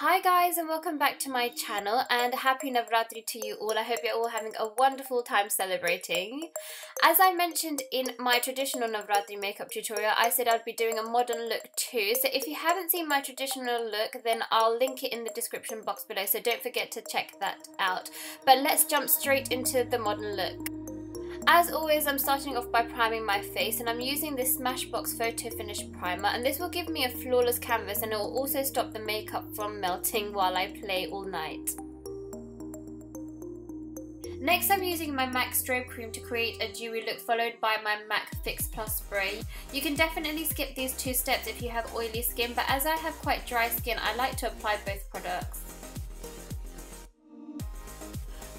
Hi guys, and welcome back to my channel, and happy Navratri to you all. I hope you're all having a wonderful time celebrating. As I mentioned in my traditional Navratri makeup tutorial, I said I'd be doing a modern look too. So if you haven't seen my traditional look, then I'll link it in the description box below, so don't forget to check that out. But let's jump straight into the modern look. As always, I'm starting off by priming my face, and I'm using this Smashbox Photo Finish Primer, and this will give me a flawless canvas, and it will also stop the makeup from melting while I play all night. Next, I'm using my MAC Strobe Cream to create a dewy look, followed by my MAC Fix Plus Spray. You can definitely skip these two steps if you have oily skin, but as I have quite dry skin, I like to apply both products.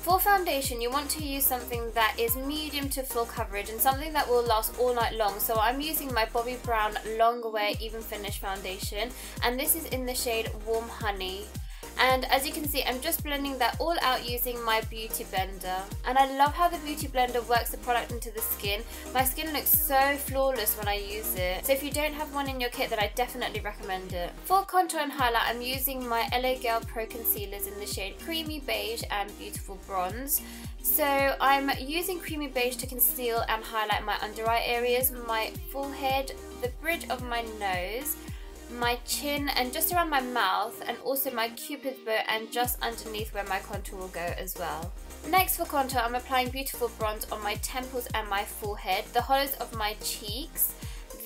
For foundation, you want to use something that is medium to full coverage and something that will last all night long. So I'm using my Bobbi Brown Long Wear Even Finish Foundation, and this is in the shade Warm Honey. And as you can see, I'm just blending that all out using my beauty blender. And I love how the beauty blender works the product into the skin. My skin looks so flawless when I use it. So if you don't have one in your kit, then I definitely recommend it. For contour and highlight, I'm using my LA Girl Pro Concealers in the shade Creamy Beige and Beautiful Bronze. So I'm using Creamy Beige to conceal and highlight my under eye areas, my forehead, the bridge of my nose, my chin, and just around my mouth, and also my cupid's bow and just underneath where my contour will go as well. Next, for contour, I'm applying Beautiful Bronze on my temples and my forehead, the hollows of my cheeks,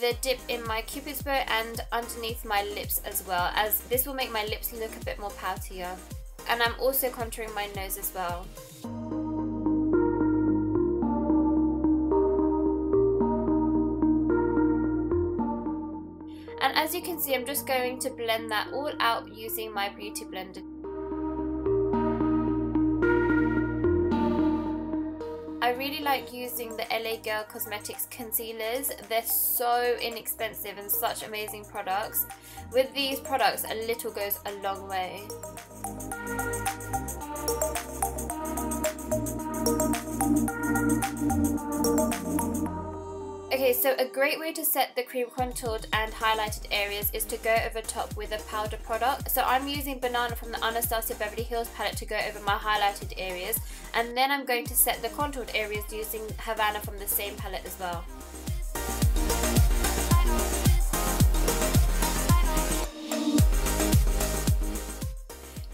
the dip in my cupid's bow, and underneath my lips as well, as this will make my lips look a bit more poutier. And I'm also contouring my nose as well. And as you can see, I'm just going to blend that all out using my beauty blender. I really like using the LA Girl Cosmetics concealers. They're so inexpensive and such amazing products. With these products, a little goes a long way. Okay, so a great way to set the cream contoured and highlighted areas is to go over top with a powder product. So I'm using Banana from the Anastasia Beverly Hills palette to go over my highlighted areas, and then I'm going to set the contoured areas using Havana from the same palette as well.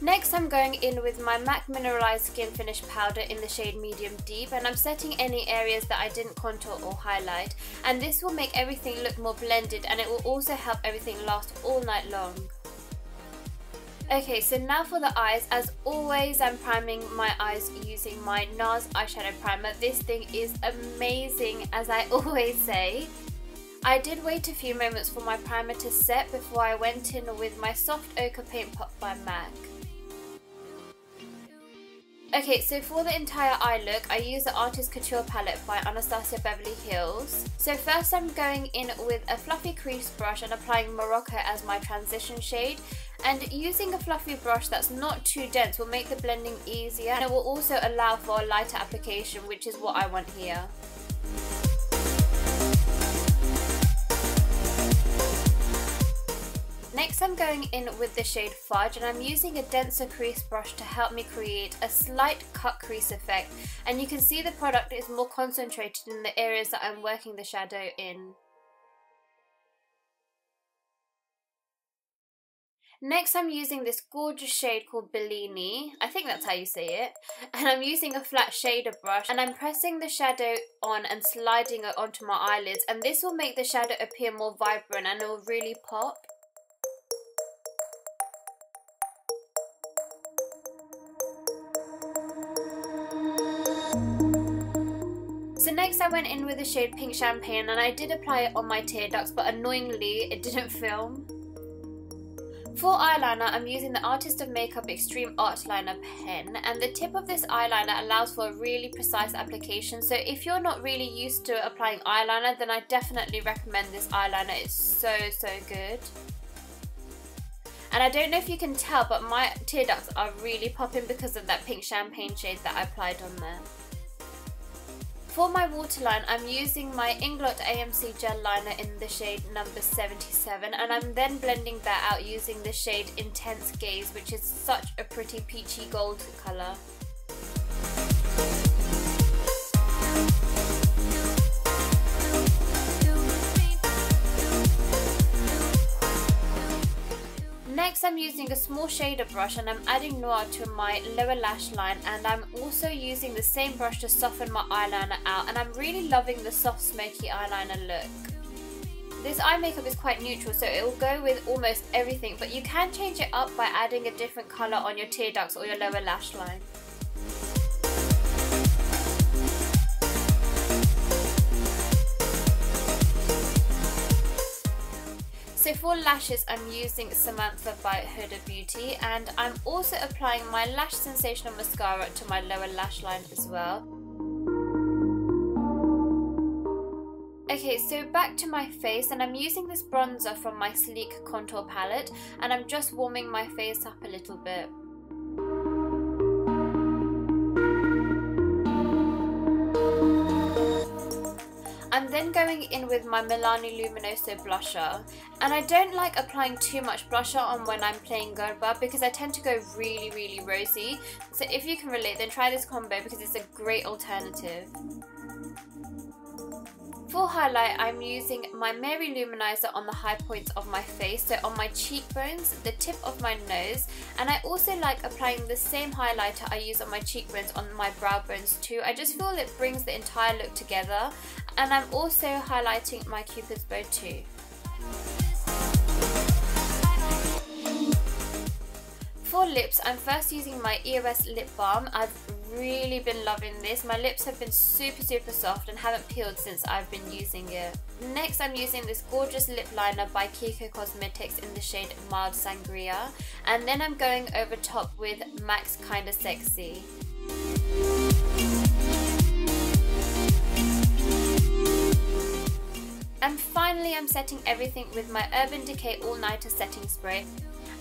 Next, I'm going in with my MAC Mineralized Skin Finish Powder in the shade Medium Deep, and I'm setting any areas that I didn't contour or highlight, and this will make everything look more blended, and it will also help everything last all night long. Okay, so now for the eyes. As always, I'm priming my eyes using my NARS eyeshadow primer. This thing is amazing, as I always say. I did wait a few moments for my primer to set before I went in with my Soft Ochre Paint Pot by MAC. Okay, so for the entire eye look, I use the Artist Couture palette by Anastasia Beverly Hills. So first I'm going in with a fluffy crease brush and applying Morocco as my transition shade. And using a fluffy brush that's not too dense will make the blending easier, and it will also allow for a lighter application, which is what I want here. Next, I'm going in with the shade Fudge, and I'm using a denser crease brush to help me create a slight cut crease effect, and you can see the product is more concentrated in the areas that I'm working the shadow in. Next, I'm using this gorgeous shade called Bellini, I think that's how you say it, and I'm using a flat shader brush, and I'm pressing the shadow on and sliding it onto my eyelids, and this will make the shadow appear more vibrant and it will really pop. So next I went in with the shade Pink Champagne, and I did apply it on my tear ducts, but annoyingly it didn't film. For eyeliner, I'm using the Artist of Makeup Extreme Art Liner pen, and the tip of this eyeliner allows for a really precise application, so if you're not really used to applying eyeliner, then I definitely recommend this eyeliner. It's so good. And I don't know if you can tell, but my tear ducts are really popping because of that Pink Champagne shade that I applied on there. For my waterline, I'm using my Inglot AMC gel liner in the shade number 77, and I'm then blending that out using the shade Intense Gaze, which is such a pretty peachy gold colour. Next, I'm using a small shader brush and I'm adding noir to my lower lash line, and I'm also using the same brush to soften my eyeliner out, and I'm really loving the soft smoky eyeliner look. This eye makeup is quite neutral, so it will go with almost everything, but you can change it up by adding a different colour on your tear ducts or your lower lash line. So for lashes, I'm using Samantha by Huda Beauty, and I'm also applying my Lash Sensational Mascara to my lower lash line as well. Okay, so back to my face, and I'm using this bronzer from my Sleek Contour palette, and I'm just warming my face up a little bit. I'm then going in with my Milani Luminoso blusher, and I don't like applying too much blusher on when I'm playing Garba because I tend to go really rosy. So if you can relate, then try this combo because it's a great alternative. For highlight, I'm using my Mary Luminizer on the high points of my face, so on my cheekbones, the tip of my nose, and I also like applying the same highlighter I use on my cheekbones on my brow bones too. I just feel it brings the entire look together, and I'm also highlighting my Cupid's bow too. For lips, I'm first using my EOS lip balm. I've really been loving this. My lips have been super soft and haven't peeled since I've been using it. Next, I'm using this gorgeous lip liner by Kiko Cosmetics in the shade Mild Sangria, and then I'm going over top with MAC's Kinda Sexy. And finally, I'm setting everything with my Urban Decay All Nighter Setting Spray.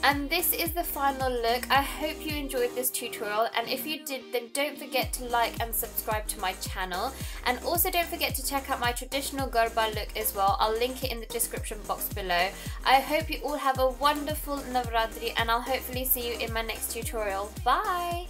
And this is the final look. I hope you enjoyed this tutorial, and if you did, then don't forget to like and subscribe to my channel, and also don't forget to check out my traditional Garba look as well. I'll link it in the description box below. I hope you all have a wonderful Navratri, and I'll hopefully see you in my next tutorial. Bye!